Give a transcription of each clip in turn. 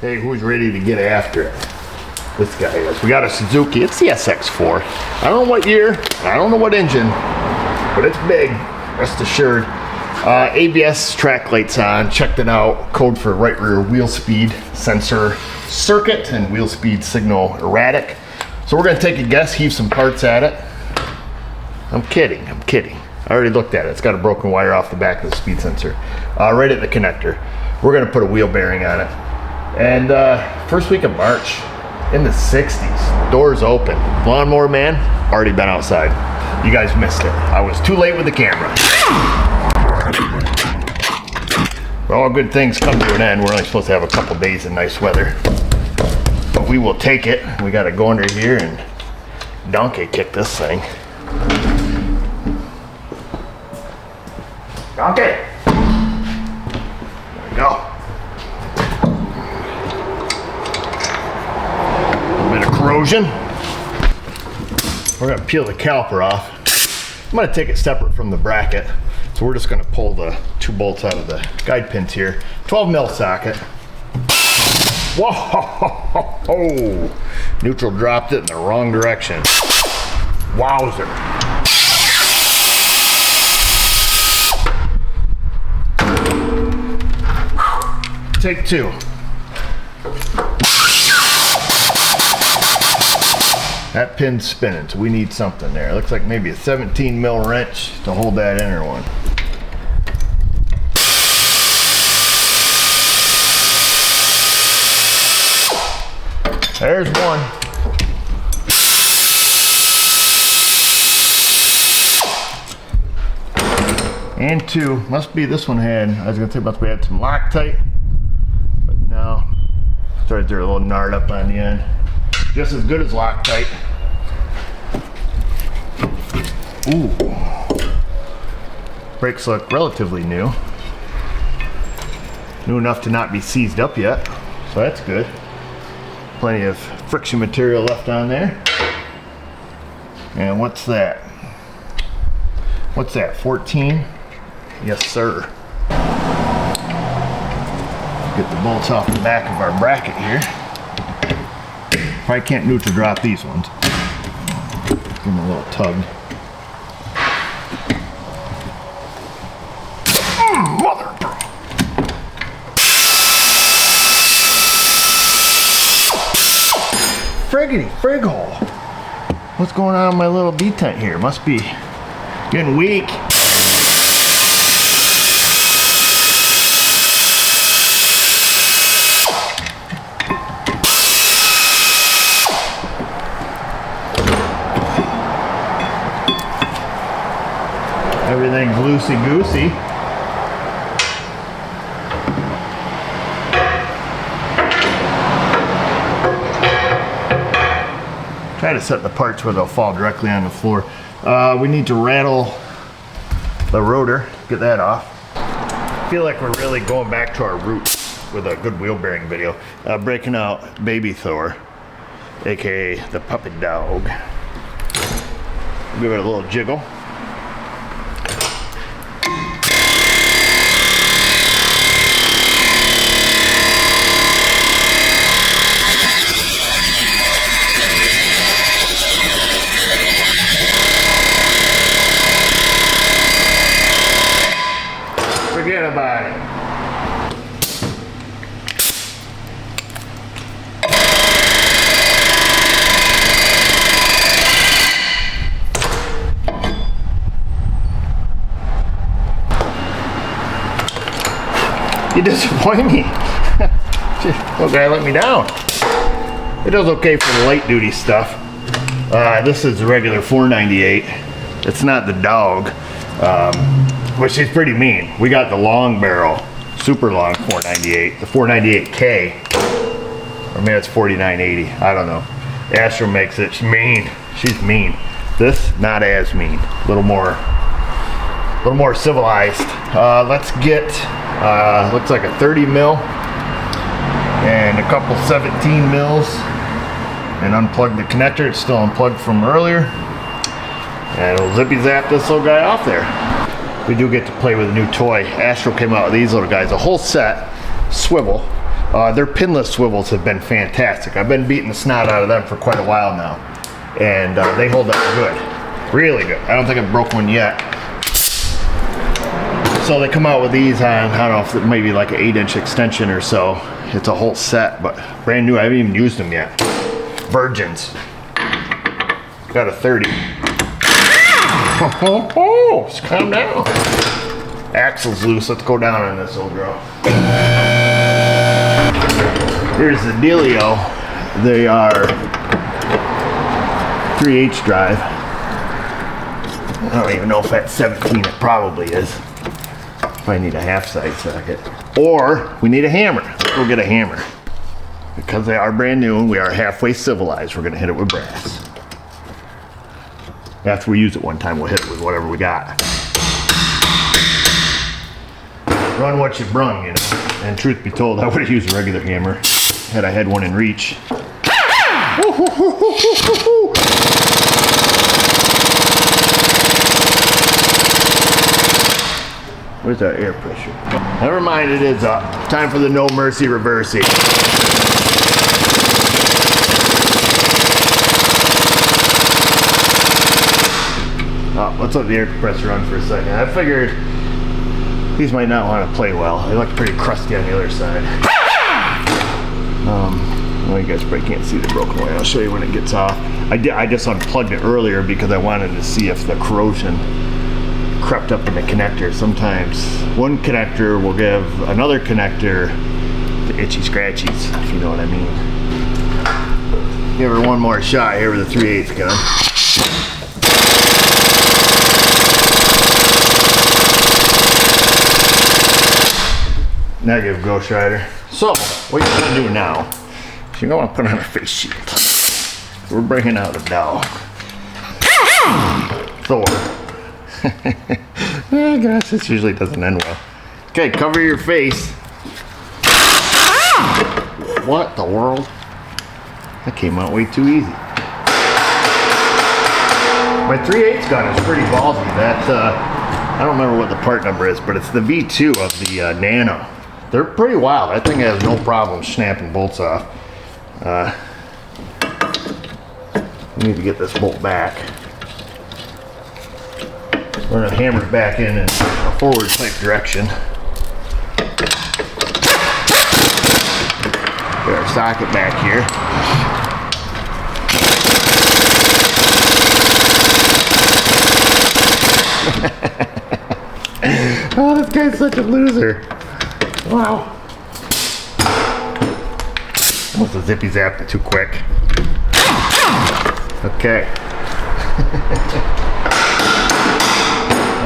Hey, who's ready to get after it? This guy is. We got a Suzuki. It's the SX4. I don't know what year. I don't know what engine, but it's big. Rest assured. ABS track lights on. Checked it out. Code for right rear wheel speed sensor circuit and wheel speed signal erratic. So we're gonna take a guess, heave some parts at it. I'm kidding. I already looked at it. It's got a broken wire off the back of the speed sensor, right at the connector. We're gonna put a wheel bearing on it. And first week of March, in the 60s, doors open. Lawnmower man, already been outside. You guys missed it. I was too late with the camera. But all good things come to an end. We're only supposed to have a couple days of nice weather. But we will take it. We gotta go under here and donkey kick this thing. Donkey! There we go. Corrosion. We're going to peel the caliper off. I'm going to take it separate from the bracket. So we're just going to pull the 2 bolts out of the guide pins here. 12 mil socket. Whoa! Neutral dropped it in the wrong direction. Wowzer. Take 2. That pin's spinning, so we need something there. It looks like maybe a 17 mil wrench to hold that inner one. There's one. And 2. Must be this one had, I was gonna say must be had some Loctite, but no. Started there a little gnarled up on the end. Just as good as Loctite. Ooh. Brakes look relatively new. New enough to not be seized up yet, so that's good. Plenty of friction material left on there. And what's that? What's that, 14? Yes, sir. Get the bolts off the back of our bracket here. Probably can't neutral drop these ones. Give them a little tug. Mother! Friggity frig hole! What's going on in my little detent here? Must be getting weak. Everything's loosey-goosey. Try to set the parts where they'll fall directly on the floor. We need to rattle the rotor, get that off. I feel like we're really going back to our roots with a good wheel bearing video. Breaking out Baby Thor, aka the puppet dog. Give it a little jiggle. Forget about it. You disappoint me. Okay, let me down. It does okay for the light duty stuff. This is the regular 498. It's not the dog. Which is pretty mean. We got the long barrel, super long 498, the 498K, or maybe it's 4980, I don't know. Astro makes it, she's mean, she's mean. This, not as mean, a little more civilized. Let's get, looks like a 30 mil and a couple 17 mils and unplug the connector. It's still unplugged from earlier. And we'll zippy zap this little guy off there. We do get to play with a new toy. Astro came out with these little guys, a whole set, swivel. Their pinless swivels have been fantastic. I've been beating the snot out of them for quite a while now, and they hold up good, really good. I don't think I've broke one yet. So they come out with these on, I don't know if it maybe like an 8-inch extension or so. It's a whole set, but brand new. I haven't even used them yet. Virgins. Got a 30. Oh, just calm down. Axle's loose. Let's go down on this old girl. Here's the dealio. They are 3/8 drive. I don't even know if that's 17. It probably is. Probably need a half side socket. Or we need a hammer. Let's go get a hammer. Because they are brand new and we are halfway civilized, we're going to hit it with brass. After we use it one time, we'll hit it with whatever we got. Run what you brung, you know. And truth be told, I would have used a regular hammer had I had one in reach. Where's that air pressure? Never mind, it is up. Time for the no mercy reversey. Oh, let's let the air compressor run for a second. I figured these might not want to play well. They look pretty crusty on the other side. Well, you guys probably can't see the broken way. I'll show you when it gets off. I just unplugged it earlier because I wanted to see if the corrosion crept up in the connector. Sometimes one connector will give another connector the itchy scratchies, if you know what I mean. Give her one more shot here with the 3/8 gun. Negative, Ghost Rider. So, what you're gonna do now is you're gonna put on a face shield. We're bringing out a dog. Thor. Oh gosh, this usually doesn't end well. Okay, cover your face. What the world? That came out way too easy. My 3/8 gun is pretty ballsy. That I don't remember what the part number is, but it's the V2 of the Nano. They're pretty wild. That thing has no problem snapping bolts off. We need to get this bolt back. We're going to hammer it back in a forward type direction. Get our socket back here. Oh, this guy's such a loser. Wow. Almost a zippy zapped it too quick. Okay.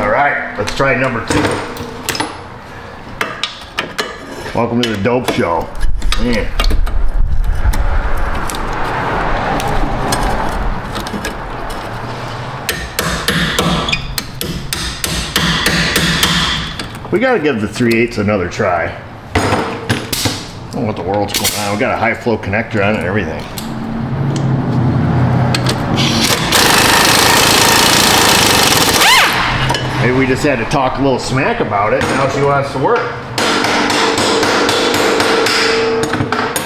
All right, let's try number 2. Welcome to the dope show. Yeah. We gotta give the 3/8 another try. I don't know what the world's going on. We got a high flow connector on it and everything. Maybe we just had to talk a little smack about it. Now she wants to work.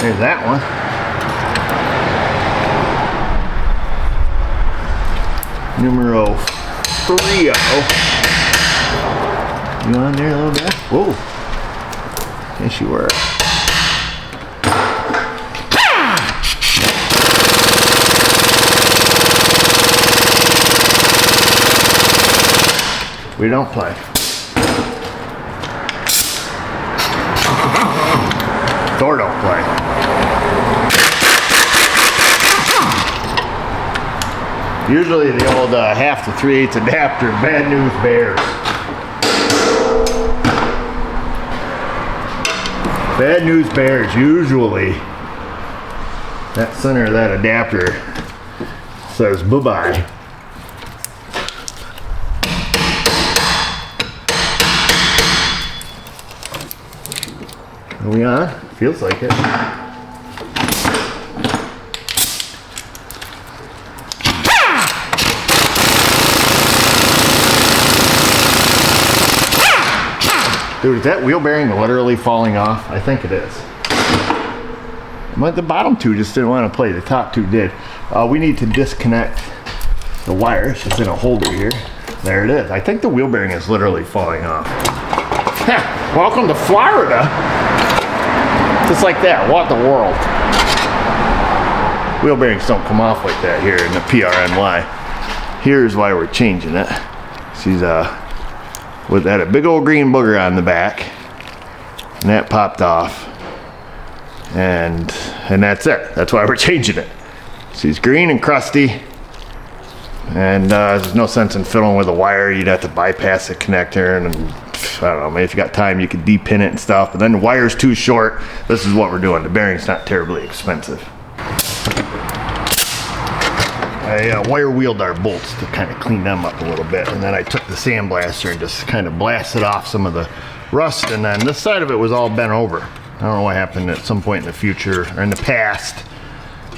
There's that one. Numero 30. You on there a little bit? Whoa. There she works. We don't play. Thor don't play. Usually the old half to 3/8 adapter, bad news bears. Bad news bears, usually that center of that adapter says bye-bye. Are we on? Feels like it. Dude, is that wheel bearing literally falling off? I think it is. But the bottom two just didn't want to play. The top two did. We need to disconnect the wires. It's in a holder here. There it is. I think the wheel bearing is literally falling off. Welcome to Florida. Just like that. What the world? Wheel bearings don't come off like that here in the PRNY. Here's why we're changing it. She's with that a big old green booger on the back, and that popped off, and that's it. That's why we're changing it. She's green and crusty, and there's no sense in fiddling with a wire. You'd have to bypass the connector, and I don't know, maybe if you got time you could depin it and stuff, but then the wire's too short. This is what we're doing. The bearing's not terribly expensive. I wire wheeled our bolts to kind of clean them up a little bit, and then I took the sandblaster and just kind of blasted off some of the rust, and then this side of it was all bent over. I don't know what happened at some point in the future or in the past.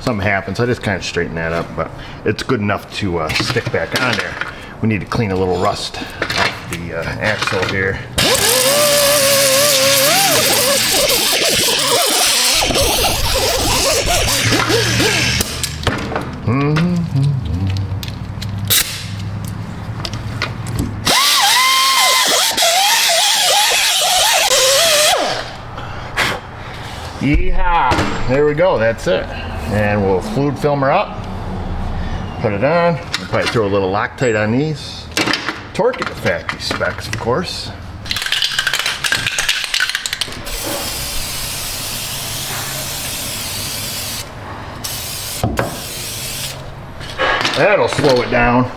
Something happened, so I just kind of straightened that up, but it's good enough to stick back on there. We need to clean a little rust off the axle here. Yeehaw! There we go, that's it. And we'll fluid film her up, put it on. We'll probably throw a little Loctite on these. Torque at the factory specs, of course. That'll slow it down.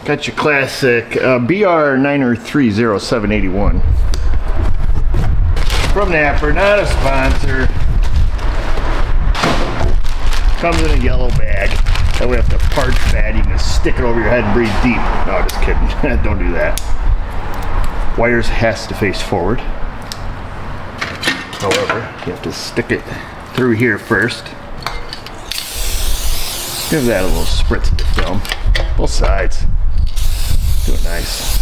Got your classic BR9030781 from Napper, not a sponsor. Comes in a yellow bag. That way if the part's bad, you can just stick it over your head and breathe deep. No, just kidding. Don't do that. Wires has to face forward. However, you have to stick it through here first. Give that a little spritz of the film. Both sides. Do it nice.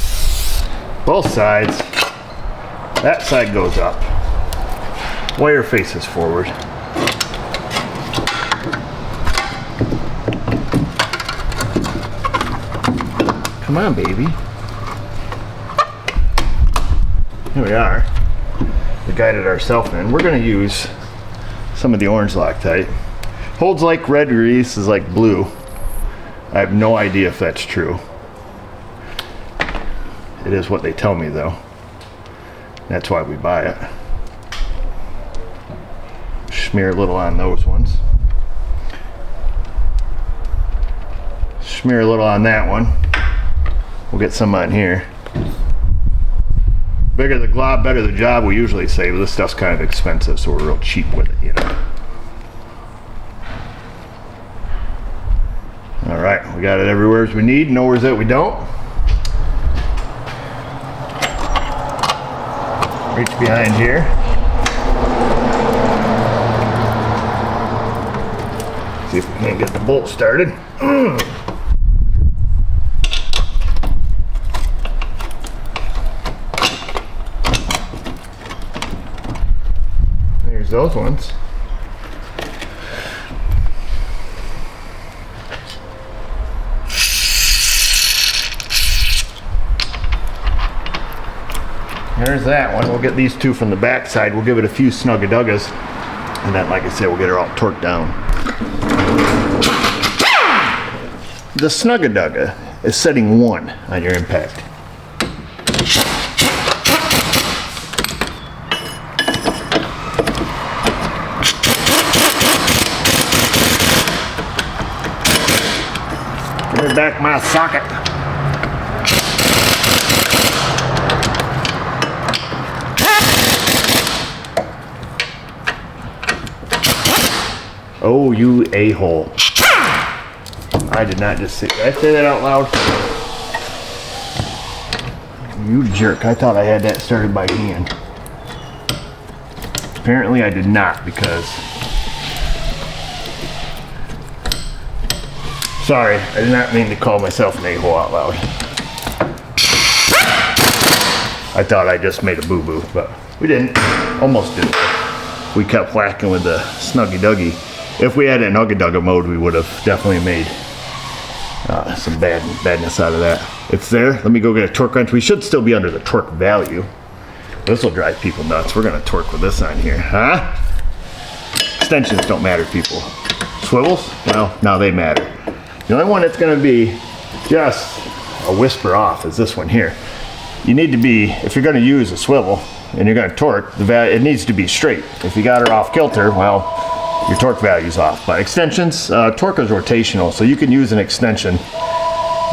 Both sides. That side goes up. Wire faces forward. Come on, baby. Here we are. We guided ourselves in. We're going to use some of the orange Loctite. Holds like red, releases like blue. I have no idea if that's true. It is what they tell me though. That's why we buy it. Smear a little on those ones. Smear a little on that one. We'll get some on here. Bigger the glob, better the job, we usually say, but this stuff's kind of expensive, so we're real cheap with it, you know. All right, we got it everywhere as we need, nowhere that we don't. Reach behind here. See if we can't get the bolt started. There's those ones. There's that one. We'll get these two from the back side. We'll give it a few snug-a-duggas. And then, like I said, we'll get her all torqued down. The snug-a-dugga is setting 1 on your impact. Give me back my socket. Oh, you a-hole. I did not just say, did I say that out loud? You jerk, I thought I had that started by hand. Apparently I did not, because... Sorry, I did not mean to call myself an a-hole out loud. I thought I just made a boo-boo, but We didn't. Almost didn't. We kept whacking with the Snuggy Duggy. If we had it in Ugga Dugga mode, we would have definitely made some badness out of that. It's there. Let me go get a torque wrench. We should still be under the torque value. This will drive people nuts. We're gonna torque with this on here, huh? Extensions don't matter, people. Swivels? Well, no, they matter. The only one that's gonna be just a whisper off is this one here. You need to be, if you're gonna use a swivel and you're gonna torque, the value, it needs to be straight. If you got her off kilter, well, your torque value's off. But extensions, torque is rotational, so you can use an extension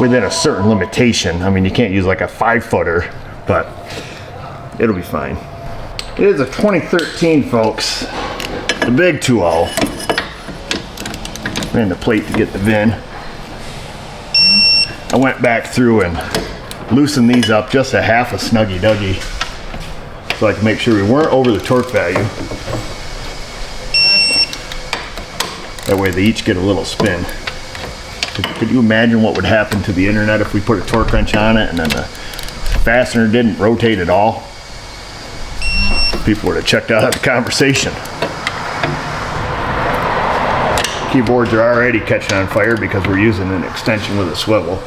within a certain limitation. I mean, you can't use like a 5-footer, but it'll be fine. It is a 2013, folks. The big 2.0. Ran the plate to get the VIN. I went back through and loosened these up just a half a Snuggy Duggy so I could make sure we weren't over the torque value. That way they each get a little spin. Could you imagine what would happen to the internet if we put a torque wrench on it and then the fastener didn't rotate at all? People would have checked out of the conversation. Keyboards are already catching on fire because we're using an extension with a swivel.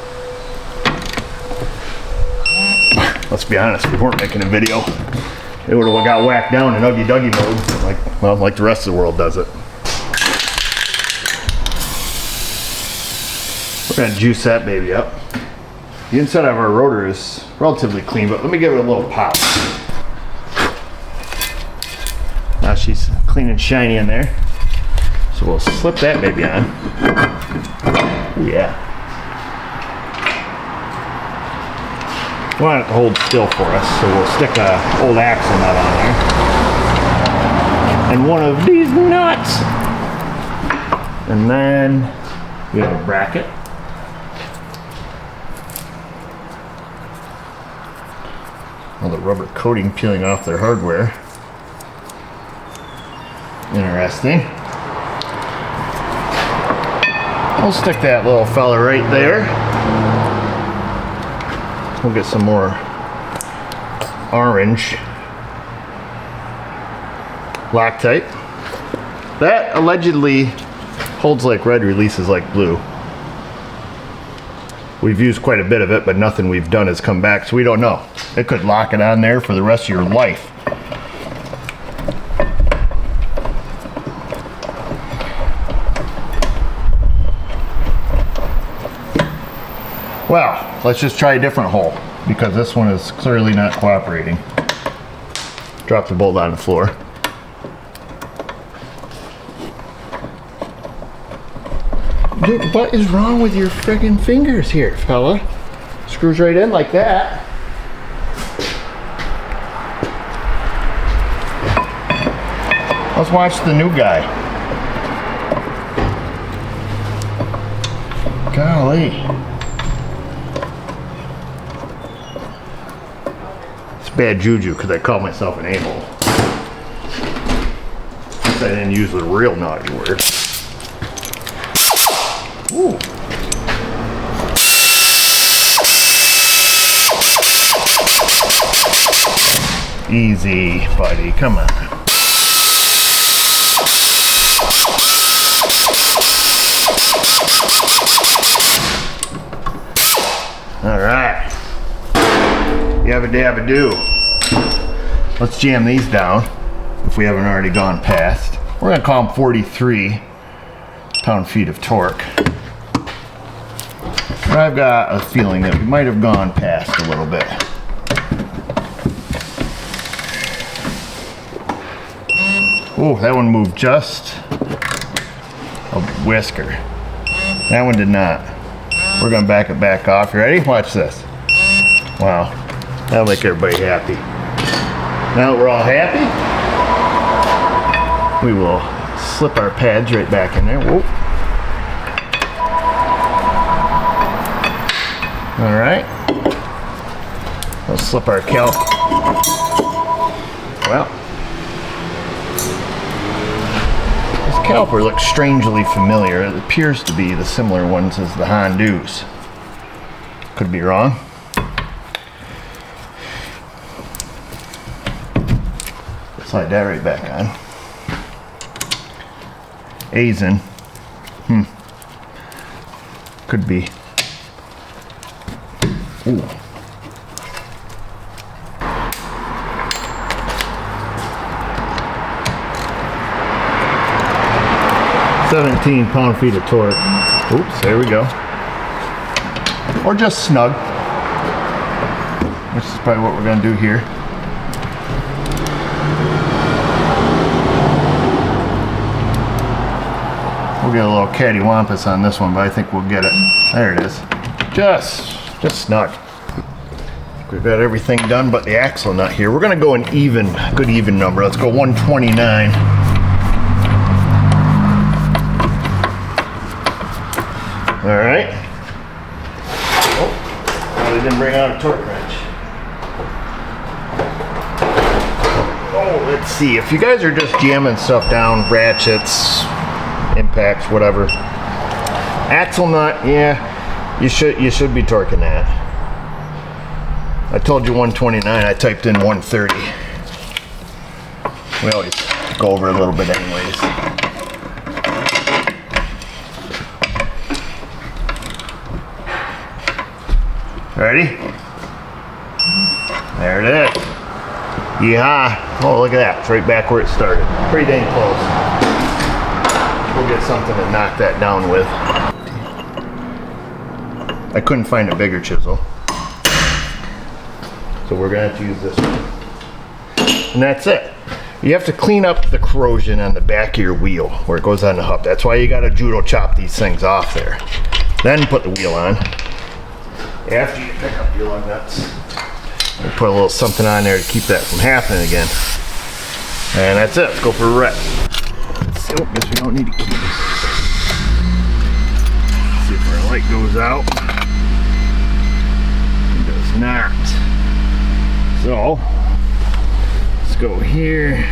Let's be honest, if we weren't making a video, it would have got whacked down in Uggy Duggy mode, like the rest of the world does it. We're gonna juice that baby up. The inside of our rotor is relatively clean, but let me give it a little pop. Now she's clean and shiny in there. So we'll slip that baby on. Ooh, yeah. We want it to hold still for us, so we'll stick a old axle nut on there. And one of these nuts. And then we have a bracket. All the rubber coating peeling off their hardware. Interesting. We'll stick that little fella right there. We'll get some more orange Loctite. That allegedly holds like red, releases like blue. We've used quite a bit of it, but nothing we've done has come back, so we don't know. It could lock it on there for the rest of your life. Well, let's just try a different hole because this one is clearly not cooperating. Drop the bolt on the floor. Dude, what is wrong with your friggin' fingers here, fella? Screws right in like that. Let's watch the new guy. Golly. It's bad juju because I call myself an a-hole. I didn't use the real naughty word. Ooh. Easy, buddy, come on. All right. Yabba dabba do. Let's jam these down if we haven't already gone past. We're gonna call them 43 pound-feet of torque. But I've got a feeling that we might have gone past a little bit. Oh, that one moved just a whisker. That one did not. We're gonna back it back off. You ready? Watch this. Wow, that'll make everybody happy. Now that we're all happy, we will slip our pads right back in there. Whoa. All right. Let's slip our cal. Well, this caliper looks strangely familiar. It appears to be the similar ones as the Hondu's. Could be wrong. Slide that right back on. A's in. Could be. Ooh. £17 of torque. Oops, there we go. Or just snug, which is probably what we're going to do here. We'll get a little cattywampus on this one, but I think we'll get it. There it is. Just snug. We've got everything done but the axle nut here. We're going to go an good even number. Let's go 129. All right. Oh, I didn't bring out a torque wrench. Oh, let's see. If you guys are just jamming stuff down, ratchets, impacts, whatever. Axle nut, yeah, you should be torquing that. I told you 129. I typed in 130. We always go over a little bit anyways. Ready? There it is. Yeehaw. Oh, look at that. It's right back where it started. Pretty dang close. We'll get something to knock that down with. I couldn't find a bigger chisel, so we're going to have to use this one. And that's it. You have to clean up the corrosion on the back of your wheel where it goes on the hub. That's why you got to judo chop these things off there. Then put the wheel on. After you pick up your lug nuts, we'll put a little something on there to keep that from happening again. And that's it. Let's go for a rep. Oh, guess we don't need a key. See if our light goes out. It does not. So, let's go here.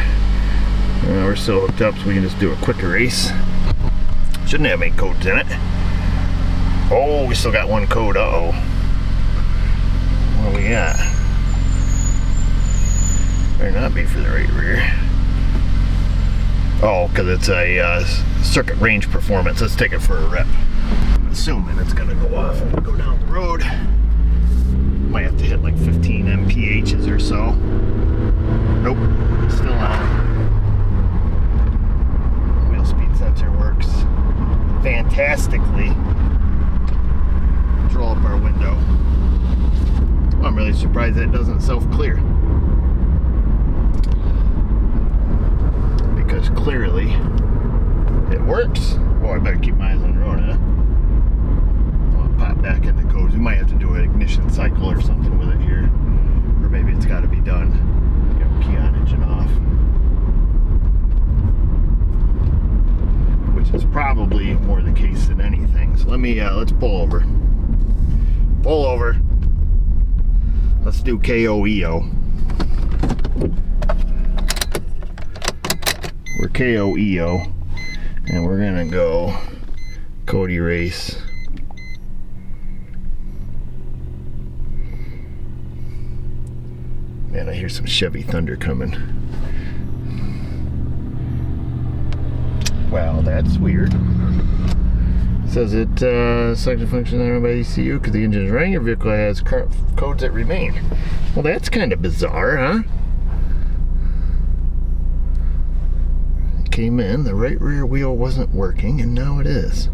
We're still hooked up, so we can just do a quick erase. Shouldn't have any codes in it. Oh, we still got one code. Uh-oh. What do we got? Better not be for the right rear. Oh, because it's a circuit range performance. Let's take it for a rep. I'm assuming it's going to go off when we go down the road. Might have to hit like 15 mphs or so. Nope, still on. Wheel speed sensor works fantastically. Let's roll up our window. Well, I'm really surprised that it doesn't self-clear. Because clearly it works. Oh, I better keep my eyes on the road, huh? I'll pop back into codes. We might have to do an ignition cycle or something with it here. Or maybe it's got to be done. You know, key on, engine off. Which is probably more the case than anything. So let's pull over. Pull over. Let's do KOEO. We're KOEO, and we're gonna go code erase. Man, I hear some Chevy Thunder coming. Wow, that's weird. It says it selected function run by ECU because the engine is running. Your vehicle has current codes that remain. Well, that's kind of bizarre, huh? Came in, the right rear wheel wasn't working, and now it is.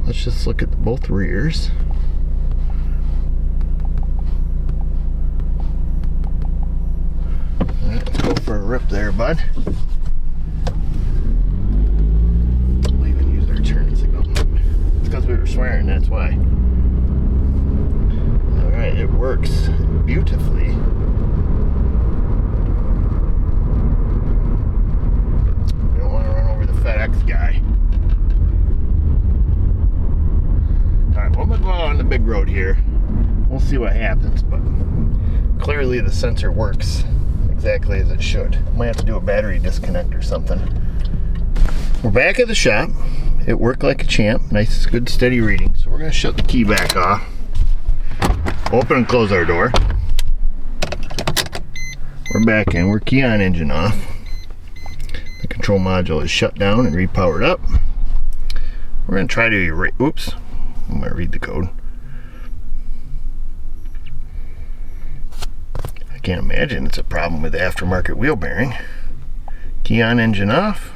Let's just look at both rears. Alright, let's go for a rip there, bud. We'll even use our turn signal. It's because we were swearing, that's why. Alright, it works beautifully. FedEx guy. Alright, well, I'm gonna go out on the big road here. We'll see what happens, but clearly the sensor works exactly as it should. Might have to do a battery disconnect or something. We're back at the shop. It worked like a champ. Nice, good, steady reading. So we're gonna shut the key back off. Open and close our door. we're back in. We're key on, engine off. The control module is shut down and repowered up. We're going to try to erase. Oops, I'm going to read the code. I can't imagine it's a problem with the aftermarket wheel bearing. Key on, engine off.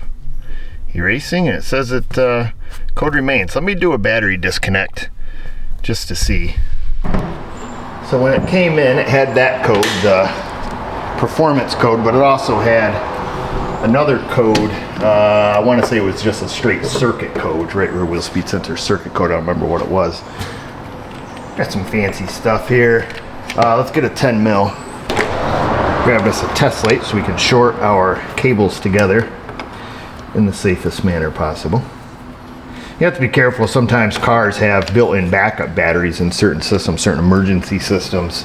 Erasing, and it says that code remains. Let me do a battery disconnect just to see. So when it came in, it had that code, the performance code, but it also had another code. I want to say it was just a straight circuit code, right rear wheel speed sensor circuit code. I don't remember what it was. Got some fancy stuff here. Let's get a 10 mil. Grab us a test light so we can short our cables together in the safest manner possible. You have to be careful. Sometimes cars have built-in backup batteries in certain systems, certain emergency systems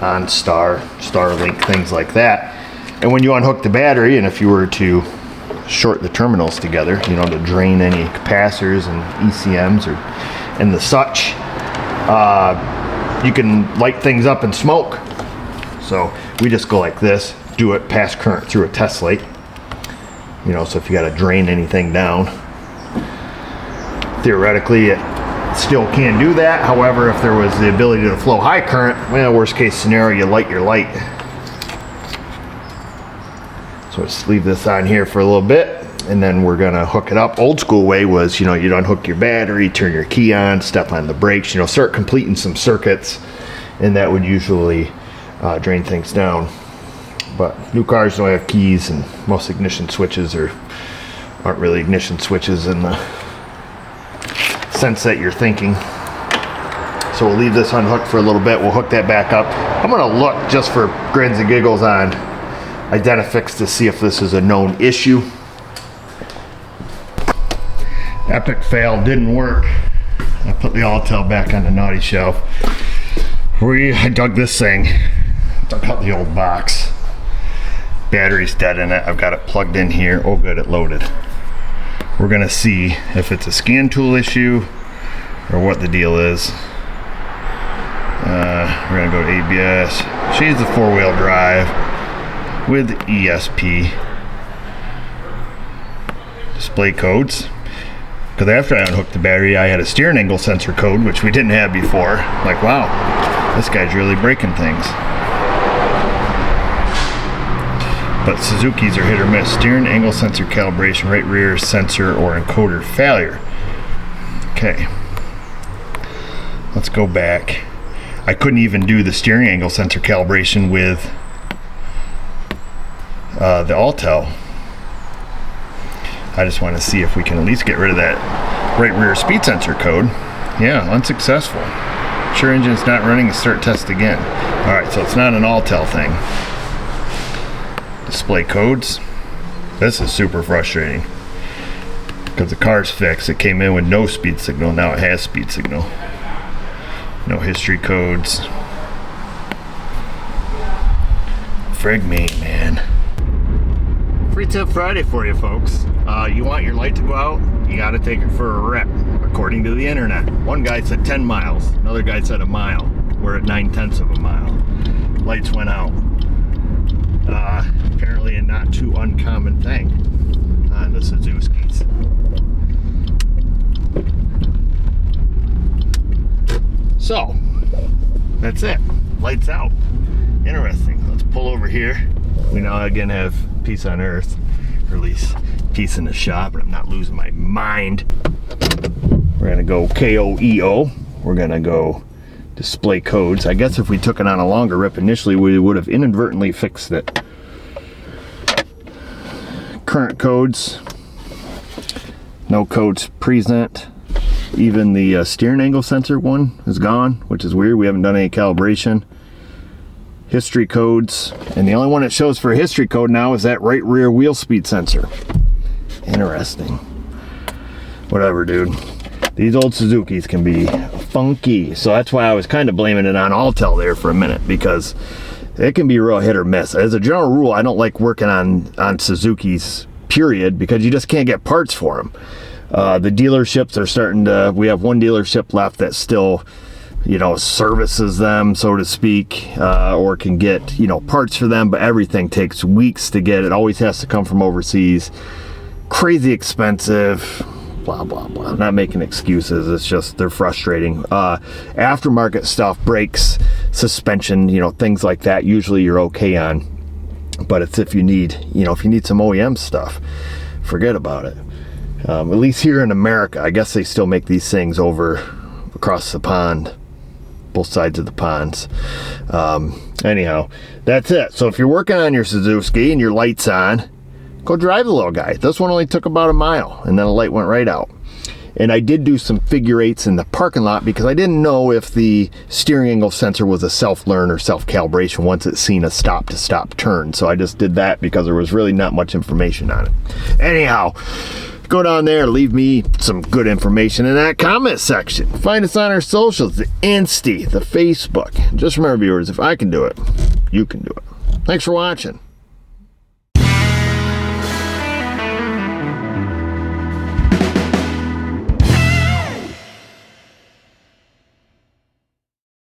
on Starlink, things like that. And when you unhook the battery, and if you were to short the terminals together, you know, to drain any capacitors and ECMs and the such, you can light things up and smoke. So we just go like this, do it, pass current through a test light. You know, so if you got to drain anything down, theoretically it still can do that. However, if there was the ability to flow high current, well, worst case scenario, you light your light. So let's leave this on here for a little bit, and then we're gonna hook it up. Old school way was, you know, you'd unhook your battery, turn your key on, step on the brakes, you know, start completing some circuits, and that would usually drain things down. But new cars don't have keys, and most ignition switches aren't really ignition switches in the sense that you're thinking. So we'll leave this unhooked for a little bit. We'll hook that back up. I'm gonna look just for grins and giggles on Identifix to see if this is a known issue. Epic fail, didn't work. I put the Altel back on the naughty shelf. I dug this thing, dug out the old box. Battery's dead in it. I've got it plugged in here. Oh good, it loaded. We're gonna see if it's a scan tool issue or what the deal is. We're gonna go to ABS. She's the 4-wheel drive with ESP. Display codes. Because after I unhooked the battery, I had a steering angle sensor code, which we didn't have before. Like, wow, this guy's really breaking things. But Suzuki's are hit or miss. Steering angle sensor calibration, right rear sensor or encoder failure. Okay. Let's go back. I couldn't even do the steering angle sensor calibration with the Altel. I just want to see if we can at least get rid of that right rear speed sensor code. Yeah, unsuccessful. Sure engine's not running, start test again. Alright, so it's not an Altel thing. Display codes. This is super frustrating because the car's fixed. It came in with no speed signal, now it has speed signal. No history codes. Frig me, man. Free tip Friday for you folks. You want your light to go out, you got to take it for a rep, according to the internet. One guy said 10 miles, another guy said a mile. We're at 9/10 of a mile. Lights went out. Apparently a not too uncommon thing on the Suzuki's. So, that's it. Lights out. Interesting. Let's pull over here. We now again have peace on earth, or at least peace in the shop, but I'm not losing my mind. We're gonna go KOEO. We're gonna go display codes. I guess if we took it on a longer rip initially, we would have inadvertently fixed it. Current codes. No codes present. Even the steering angle sensor one is gone, which is weird. We haven't done any calibration. History codes, and the only one it shows for a history code now is that right rear wheel speed sensor. Interesting. Whatever, dude. These old Suzukis can be funky, so that's why I was kind of blaming it on Altel there for a minute, because it can be real hit or miss. As a general rule, I don't like working on Suzukis, period, because you just can't get parts for them. The dealerships are starting to, we have one dealership left that still you know, services them, so to speak, or can get, you know, parts for them, but everything takes weeks to get. It always has to come from overseas. Crazy expensive, blah, blah, blah. I'm not making excuses. It's just, they're frustrating. Aftermarket stuff, brakes, suspension, you know, things like that, usually you're okay on. But it's if you need, you know, if you need some OEM stuff, forget about it. At least here in America, I guess they still make these things over across the pond, both sides of the ponds. Anyhow, that's it. So if you're working on your Suzuki and your light's on, go drive the little guy. This one only took about a mile, and then the light went right out. And I did do some figure eights in the parking lot because I didn't know if the steering angle sensor was a self-learn or self-calibration once it's seen a stop-to-stop turn. So I just did that because there was really not much information on it. Anyhow, go down there, leave me some good information in that comment section. Find us on our socials, the Insta, the Facebook. Just remember, viewers, if I can do it, you can do it. Thanks for watching.